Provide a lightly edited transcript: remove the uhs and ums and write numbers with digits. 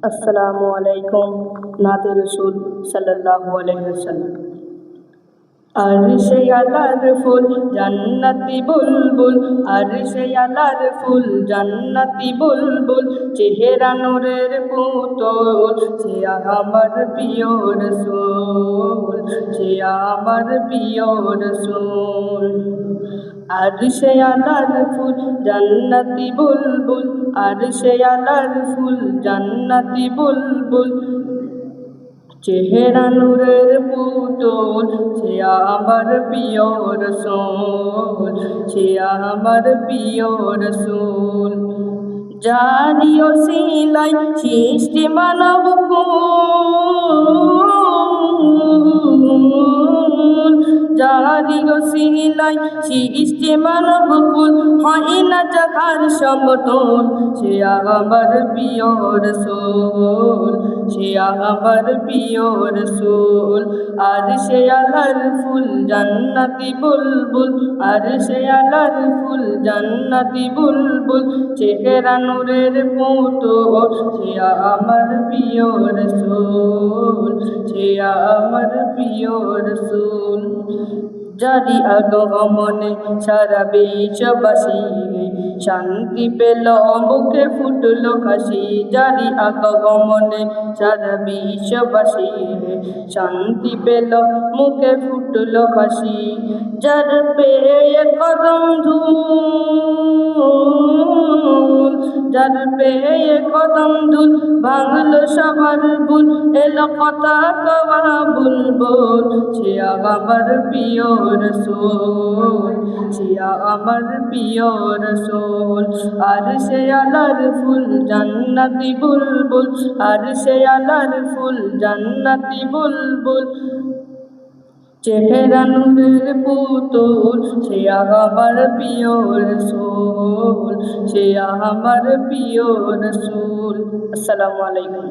अस्सलामु अलैकुम नाते रसूल सल्लल्लाहु अलैहि वसल्लम। अर्शे अलार फूल जन्नती बुलबुल, अर्शे अलार फूल जन्नती बुलबुल, চেহারা নূরের পুতুল, সে আমার প্রিয় রাসূল, সে আমার প্রিয় রাসূল। अर्शे अलार फूल जन्नती बुलबुल, अर्शे अलार फूल जन्नती बुलबुल, চেহারা নূরের পুতুল, সে আমার প্রিয় রাসূল, সে আমার প্রিয় রাসূল। জারি ওসিলাই সৃষ্টি মানব কুল, জারি ওসিলাই সৃষ্টি মানব কুল, হয় না যাহার সমতুল, সে আমার প্রিয় রাসূল, সে আমার প্রিয় রাসূল। আরশে আলার ফুল জান্নাতি বুলবুল, আরশে আলার ফুল জান্নাতি বুলবুল, চেহারা নূরের পুতুল, সে আমার প্রিয় রাসূল, সে আমার প্রিয় রাসূল। জারি আগমনে সারা বিশ্ববাসী শান্তি পেল, মুখে ফুটল হাসি, জারি আগমনে সারা বিশ্ববাসী শান্তি পেল, মুখে ফুটল হাসি। যার পেয়ে কদম ধুল, যার পেয়ে কদম ধুল, ভাঙলো সবার ভুল, এলো কথা কওয়া বুলবুল, সে আমার প্রিয় রাসূল, সে আমার প্রিয় রাসূল। আরশে আলার ফুল জান্নাতি বুলবুল, আরশে আলার ফুল জান্নাতি বুলবুল, চেহারা নূরের পুতুল, সে আমার প্রিয় রাসূল, সে আমার প্রিয় রাসূল। আসসালামু আলাইকুম।